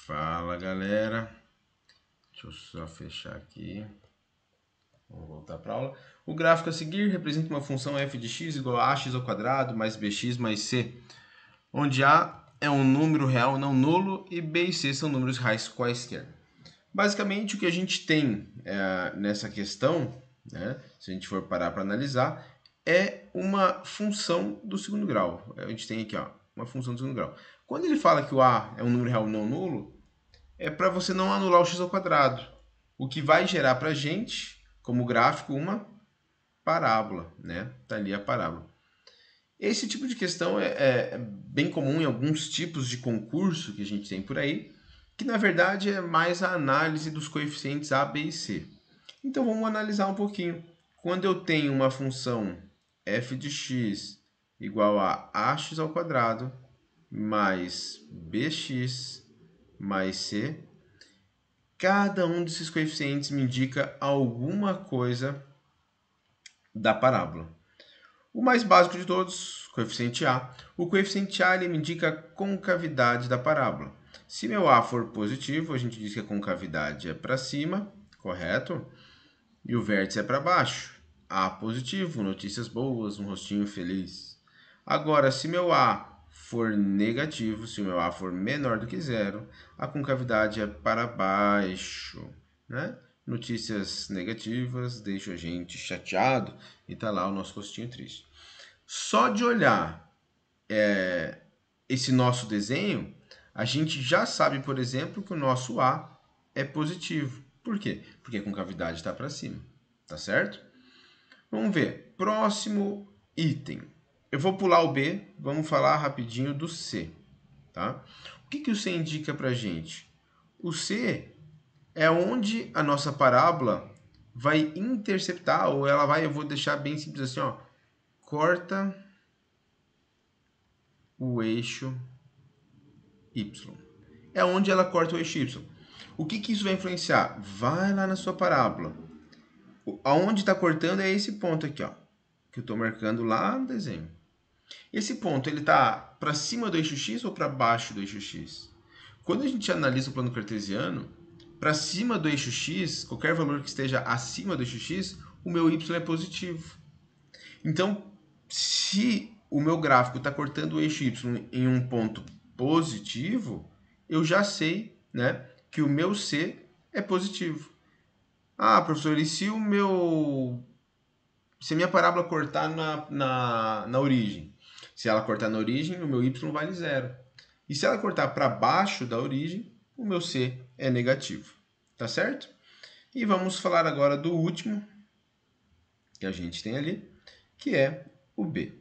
Fala galera, deixa eu só fechar aqui, vamos voltar para a aula. O gráfico a seguir representa uma função f de x igual a ax ao quadrado mais bx mais c, onde a é um número real não nulo e b e c são números reais quaisquer. Basicamente o que a gente tem nessa questão, né, se a gente for parar para analisar, é uma função do segundo grau. A gente tem aqui uma função do segundo grau. Quando ele fala que o a é um número real não nulo, é para você não anular o x ao quadrado, o que vai gerar para a gente, como gráfico, uma parábola, né? Tá ali a parábola. Esse tipo de questão é bem comum em alguns tipos de concurso que a gente tem por aí, que na verdade é mais a análise dos coeficientes a, b e c. Então vamos analisar um pouquinho. Quando eu tenho uma função f de x igual a ax ao quadrado mais bx mais c, cada um desses coeficientes me indica alguma coisa da parábola. O mais básico de todos, coeficiente A. O coeficiente A ele me indica a concavidade da parábola. Se meu A for positivo, a gente diz que a concavidade é para cima, correto? E o vértice é para baixo. A positivo, notícias boas, um rostinho feliz. Agora, se meu A for negativo, se o meu A for menor do que zero, a concavidade é para baixo, né? Notícias negativas deixam a gente chateado e tá lá o nosso rostinho triste. Só de olhar esse nosso desenho, a gente já sabe, por exemplo, que o nosso A é positivo. Por quê? Porque a concavidade está para cima, tá certo? Vamos ver. Próximo item. Eu vou pular o B, vamos falar rapidinho do C, tá? O que o C indica para a gente? O C é onde a nossa parábola vai interceptar, ou ela vai, eu vou deixar bem simples assim, ó, corta o eixo Y. É onde ela corta o eixo Y. O que isso vai influenciar? Vai lá na sua parábola. Aonde está cortando é esse ponto aqui, ó, que eu estou marcando lá no desenho. Esse ponto, ele está para cima do eixo X ou para baixo do eixo X? Quando a gente analisa o plano cartesiano, para cima do eixo X, qualquer valor que esteja acima do eixo X, o meu Y é positivo. Então, se o meu gráfico está cortando o eixo Y em um ponto positivo, eu já sei, né, que o meu C é positivo. Ah, professor, e se se a minha parábola cortar na origem? Se ela cortar na origem, o meu Y vale zero. E se ela cortar para baixo da origem, o meu C é negativo. Tá certo? E vamos falar agora do último que a gente tem ali, que é o B.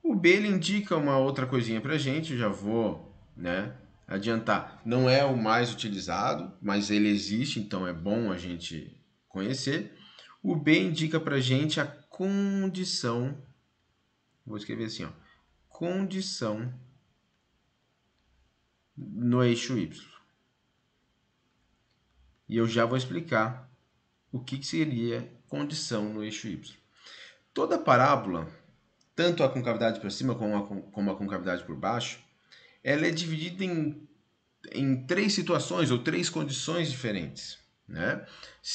O B ele indica uma outra coisinha para a gente, eu já vou, né, adiantar. Não é o mais utilizado, mas ele existe, então é bom a gente conhecer. O B indica para a gente a condição, vou escrever assim, ó, condição no eixo Y. E eu já vou explicar o que seria condição no eixo Y. Toda parábola, tanto a concavidade para cima como a concavidade por baixo, ela é dividida em três situações ou três condições diferentes, né?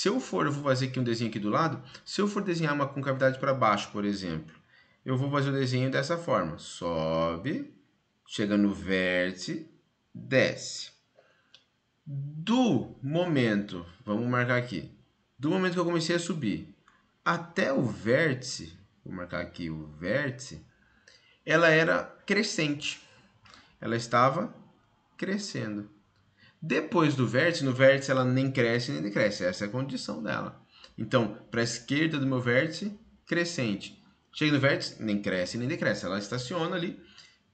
Eu vou fazer aqui um desenho aqui do lado, se eu for desenhar uma concavidade para baixo, por exemplo, eu vou fazer o desenho dessa forma, sobe, chega no vértice, desce. Do momento, vamos marcar aqui, do momento que eu comecei a subir até o vértice, vou marcar aqui o vértice, ela era crescente, ela estava crescendo. Depois do vértice, no vértice ela nem cresce nem decresce, essa é a condição dela. Então, para a esquerda do meu vértice, crescente. Chega no vértice, nem cresce nem decresce, ela estaciona ali.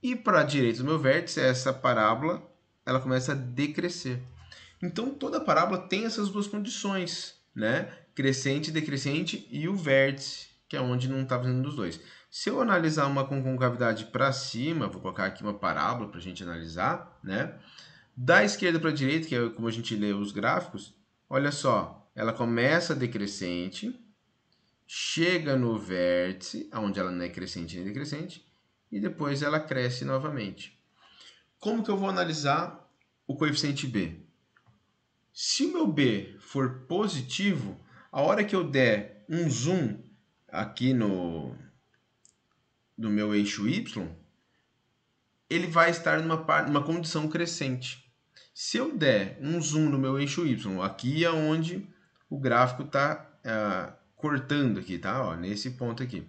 E para a direita do meu vértice, essa parábola, ela começa a decrescer. Então, toda parábola tem essas duas condições, né? Crescente, decrescente e o vértice, que é onde não está fazendo dos dois. Se eu analisar uma com concavidade para cima, vou colocar aqui uma parábola para a gente analisar, né? Da esquerda para a direita, que é como a gente lê os gráficos, olha só, ela começa decrescente, chega no vértice, onde ela não é crescente nem decrescente, e depois ela cresce novamente. Como que eu vou analisar o coeficiente B? Se o meu B for positivo, a hora que eu der um zoom aqui no meu eixo Y, ele vai estar numa condição crescente. Se eu der um zoom no meu eixo Y, aqui é onde o gráfico está cortando aqui, tá? Ó, nesse ponto aqui.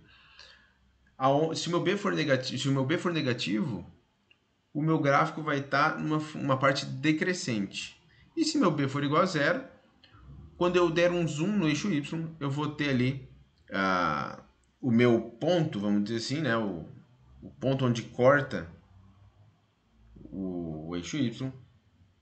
Se o meu B for negativo, o meu gráfico vai estar numa parte decrescente. E se meu B for igual a zero, quando eu der um zoom no eixo Y, eu vou ter ali o meu ponto, vamos dizer assim, né? O ponto onde corta o eixo Y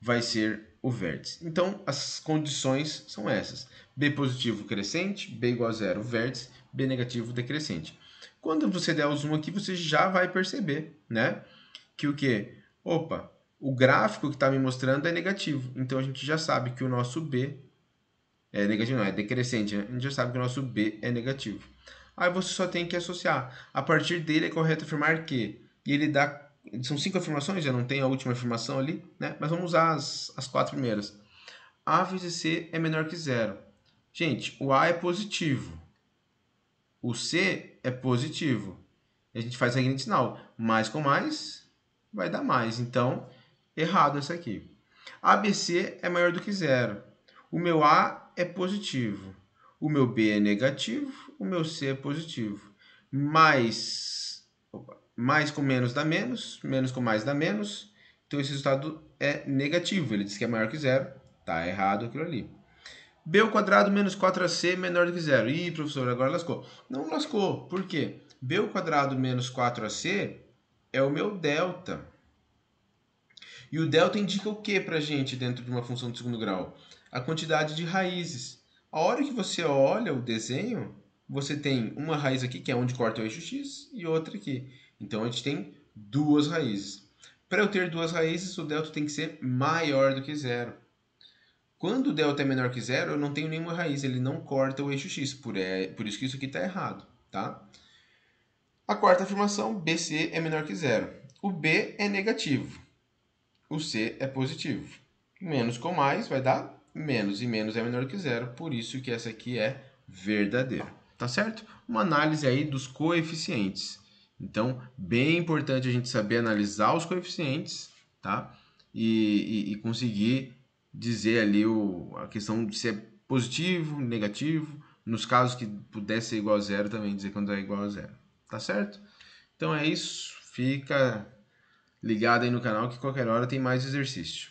vai ser o vértice. Então, as condições são essas. B positivo crescente, B igual a zero vértice, B negativo decrescente. Quando você der o zoom aqui, você já vai perceber, né? Que o quê? Opa, o gráfico que está me mostrando é negativo. Então, a gente já sabe que o nosso B é negativo, não, é decrescente, né? A gente já sabe que o nosso B é negativo. Aí você só tem que associar. A partir dele é correto afirmar que. E ele dá. São 5 afirmações, já não tem a última afirmação ali, né? Mas vamos usar as 4 primeiras. A vezes C é menor que zero. Gente, o A é positivo. O C é positivo. E a gente faz o seguinte sinal. Mais com mais vai dar mais. Então, errado essa aqui. ABC é maior do que zero. O meu A é positivo. O meu B é negativo. O meu C é positivo. Mais com menos dá menos. Menos com mais dá menos. Então, esse resultado é negativo. Ele diz que é maior que zero. Tá errado aquilo ali. B ao quadrado menos 4AC menor do que zero. Ih, professor, agora lascou. Não lascou. Por quê? B ao quadrado menos 4AC é o meu delta. E o delta indica o que para a gente dentro de uma função de segundo grau? A quantidade de raízes. A hora que você olha o desenho, você tem uma raiz aqui, que é onde corta o eixo x, e outra aqui. Então, a gente tem duas raízes. Para eu ter duas raízes, o delta tem que ser maior do que zero. Quando o delta é menor que zero, eu não tenho nenhuma raiz, ele não corta o eixo x, por isso que isso aqui está errado, tá? A quarta afirmação, BC é menor que zero. O B é negativo, o C é positivo. Menos com mais vai dar menos, e menos é menor que zero, por isso que essa aqui é verdadeira, tá certo? Uma análise aí dos coeficientes. Então, bem importante a gente saber analisar os coeficientes, tá? E conseguir dizer ali a questão de ser positivo, negativo. Nos casos que pudesse ser igual a zero, também dizer quando é igual a zero. Tá certo? Então é isso. Fica ligado aí no canal que qualquer hora tem mais exercício.